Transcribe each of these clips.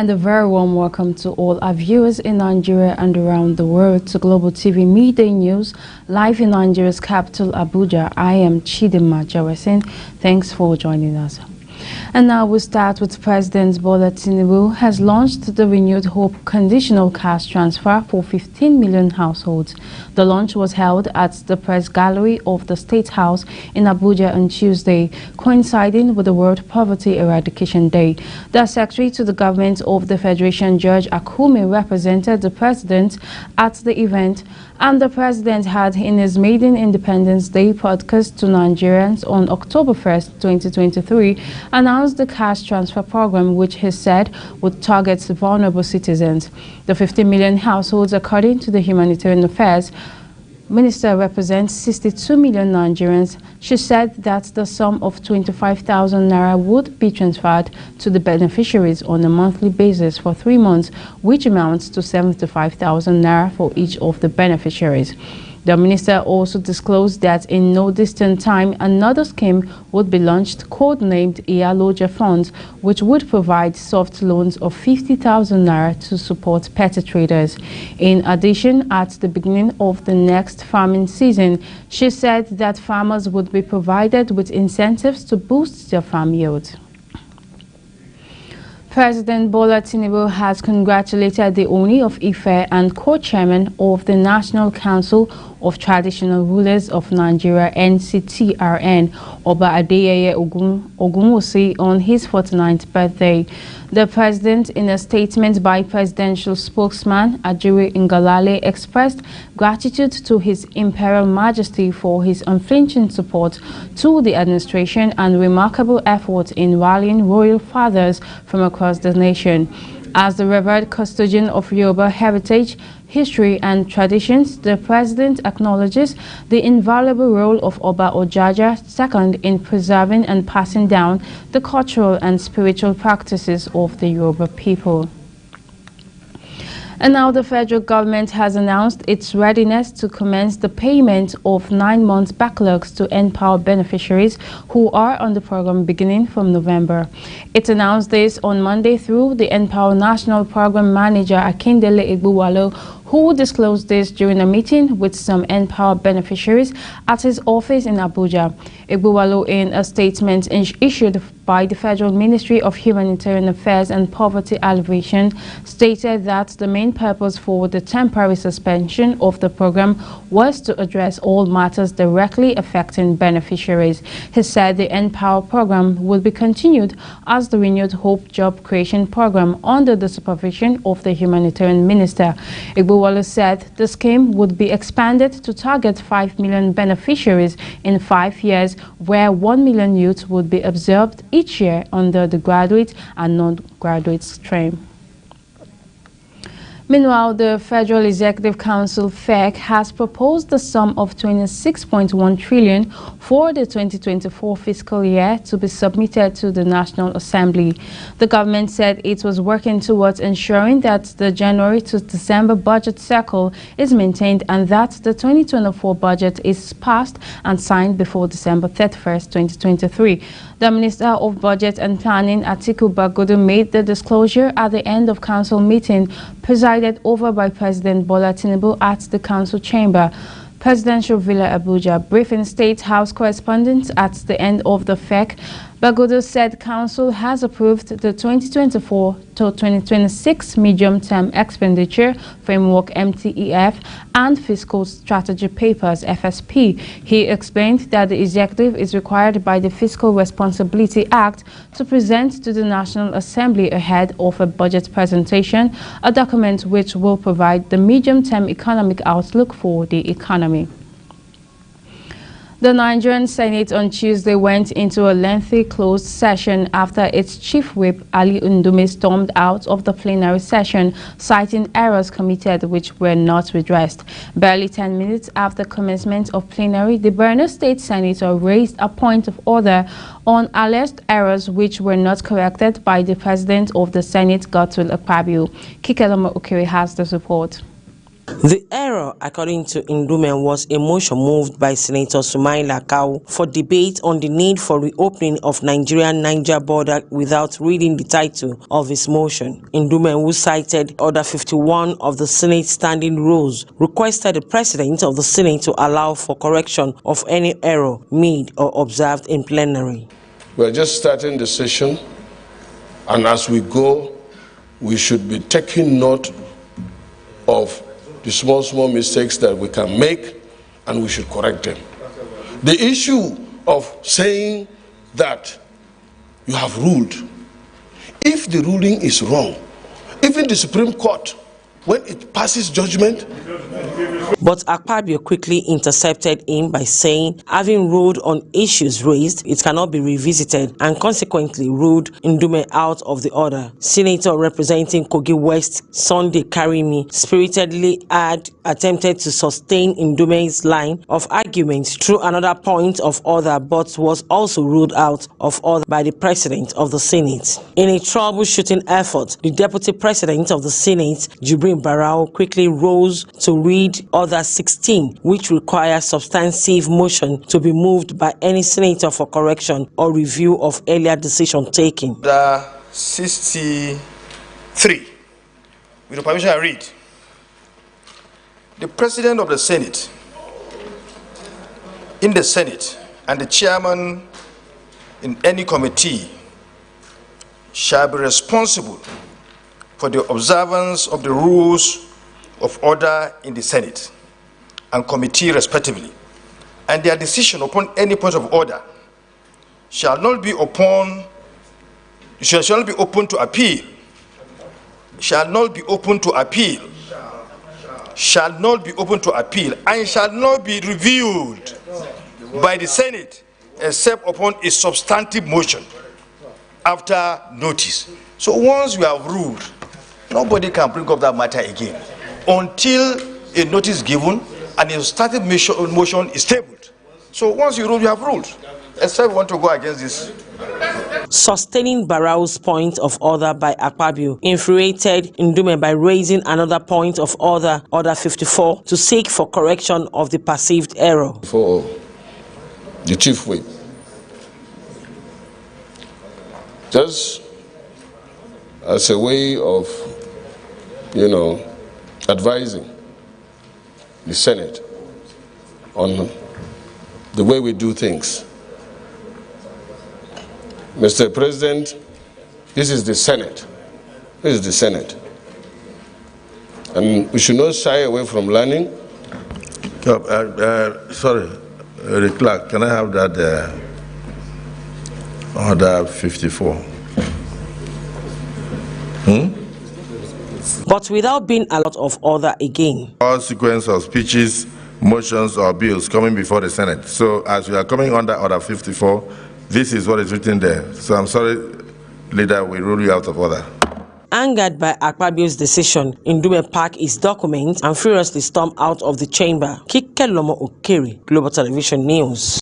And a very warm welcome to all our viewers in Nigeria and around the world to Global TV Midday News, live in Nigeria's capital, Abuja. I am Chidinma Jawesin. Thanks for joining us. And now we start with President Bola Tinubu has launched the Renewed Hope conditional cash transfer for 15 million households. The launch was held at the press gallery of the State House in Abuja on Tuesday, coinciding with the World Poverty Eradication Day. The Secretary to the Government of the Federation, George Akume, represented the President at the event, and the President had in his maiden Independence Day podcast to Nigerians on October 1st, 2023, announced the cash transfer program, which he said would target vulnerable citizens. The 50 million households, according to the Humanitarian Affairs Minister, represents 62 million Nigerians. She said that the sum of 25,000 naira would be transferred to the beneficiaries on a monthly basis for 3 months, which amounts to 75,000 naira for each of the beneficiaries. The minister also disclosed that in no distant time, another scheme would be launched, codenamed Iyaloja Funds, which would provide soft loans of 50,000 naira to support petty traders. In addition, at the beginning of the next farming season, she said that farmers would be provided with incentives to boost their farm yields. President Bola Tinubu has congratulated the Oni of Ife and co-chairman of the National Council of Traditional Rulers of Nigeria, NCTRN, Oba Adeyeye Ogunwusi, on his 49th birthday. The president, in a statement by presidential spokesman Ajuri Ngalale, expressed gratitude to His Imperial Majesty for his unflinching support to the administration and remarkable efforts in rallying royal fathers from across the nation. As the revered custodian of Yoruba heritage, history and traditions, the president acknowledges the invaluable role of Oba Ojaja II in preserving and passing down the cultural and spiritual practices of the Yoruba people. And now the federal government has announced its readiness to commence the payment of 9 months backlogs to Empower beneficiaries who are on the program beginning from November. It announced this on Monday through the Empower National Program Manager Akindele Igbuwalo, who disclosed this during a meeting with some Empower beneficiaries at his office in Abuja. Igbuwalo, in a statement issued by the Federal Ministry of Humanitarian Affairs and Poverty Alleviation, stated that the main purpose for the temporary suspension of the program was to address all matters directly affecting beneficiaries. He said the Empower program will be continued as the Renewed Hope Job Creation Program under the supervision of the Humanitarian Minister. Igbuwalo said the scheme would be expanded to target 5 million beneficiaries in 5 years, where 1 million youths would be absorbed each year under the graduate and non-graduate stream. Meanwhile, the Federal Executive Council (FEC) has proposed the sum of 26.1 trillion for the 2024 fiscal year to be submitted to the National Assembly. The government said it was working towards ensuring that the January to December budget cycle is maintained and that the 2024 budget is passed and signed before December 31st, 2023. The Minister of Budget and Planning, Atiku Bagudu, made the disclosure at the end of council meeting presided over by President Bola Tinubu at the council chamber, Presidential Villa, Abuja. Briefing State House correspondents at the end of the FEC, Bagudu said Council has approved the 2024 to 2026 medium-term expenditure framework (MTEF) and fiscal strategy papers (FSP). He explained that the executive is required by the Fiscal Responsibility Act to present to the National Assembly ahead of a budget presentation, a document which will provide the medium-term economic outlook for the economy. The Nigerian Senate on Tuesday went into a lengthy closed session after its chief whip, Ali Ndume, stormed out of the plenary session, citing errors committed which were not redressed. Barely 10 minutes after commencement of plenary, the Borno State Senator raised a point of order on alleged errors which were not corrected by the President of the Senate, Godswill Akpabio. Kikeloma Okere has this report. The error, according to Ndume, was a motion moved by Senator Sumaila Kawu for debate on the need for reopening of Nigeria-Niger border without reading the title of his motion. Ndume, who cited Order 51 of the Senate Standing Rules, requested the President of the Senate to allow for correction of any error made or observed in plenary. We're just starting the session, and as we go, we should be taking note of the small mistakes that we can make, and we should correct them. The issue of saying that you have ruled, if the ruling is wrong, even the Supreme Court, when it passes judgment. But Akpabio quickly intercepted him by saying, having ruled on issues raised, it cannot be revisited, and consequently ruled Ndume out of the order. Senator representing Kogi West, Sunday Karimi, spiritedly had attempted to sustain Ndume's line of argument through another point of order, but was also ruled out of order by the President of the Senate. In a troubleshooting effort, the Deputy President of the Senate, Jibrin Barau, quickly rose to read Order 16, which requires substantive motion to be moved by any senator for correction or review of earlier decision taken. Order 63. With the permission, I read. The President of the Senate, in the Senate, and the Chairman in any committee shall be responsible for the observance of the rules of order in the Senate and committee respectively, and their decision upon any point of order shall not be open to appeal, shall not be open to appeal, shall not be open to appeal, and shall not be reviewed by the Senate except upon a substantive motion after notice. So once you have ruled, nobody can bring up that matter again until a notice given and a started motion is tabled. So once you rule, you have ruled. Except you want to go against this. Sustaining Barau's point of order by Akpabio infuriated Ndume by raising another point of order, Order 54, to seek for correction of the perceived error. For the Chief Whip, just as a way of, advising the Senate on the way we do things. Mr. President, this is the Senate. This is the Senate. And we should not shy away from learning. Sorry, Clerk, can I have that Order 54? But without being allowed of order again. All sequence of speeches, motions, or bills coming before the Senate. So as we are coming under Order 54, this is what is written there. So I'm sorry, Leader, we rule you out of order. Angered by Akpabio's decision, Ndume packed his documents and furiously stormed out of the chamber. Kikelomo Okere, Global Television News.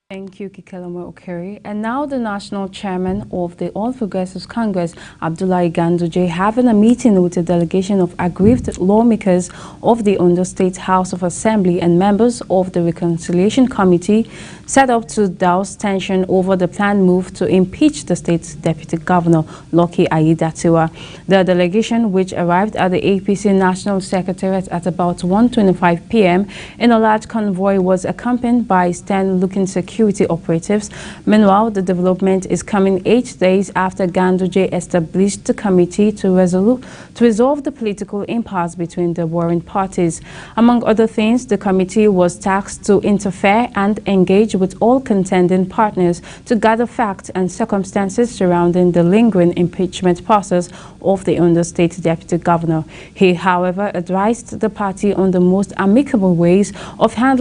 Thank you, Kikelomo Okere. And now the national chairman of the All Progressives Congress, Abdullahi Ganduje, having a meeting with a delegation of aggrieved lawmakers of the Ondo State House of Assembly and members of the Reconciliation Committee set up to douse tension over the planned move to impeach the state's deputy governor, Lucky Aiyedatiwa. The delegation, which arrived at the APC National Secretariat at about 1:25 p.m. in a large convoy, was accompanied by stern-looking security operatives. Meanwhile, the development is coming 8 days after Ganduje established the committee to resolve the political impasse between the warring parties. Among other things, the committee was tasked to interfere and engage with all contending partners to gather facts and circumstances surrounding the lingering impeachment process of the Ondo State Deputy Governor. He, however, advised the party on the most amicable ways of handling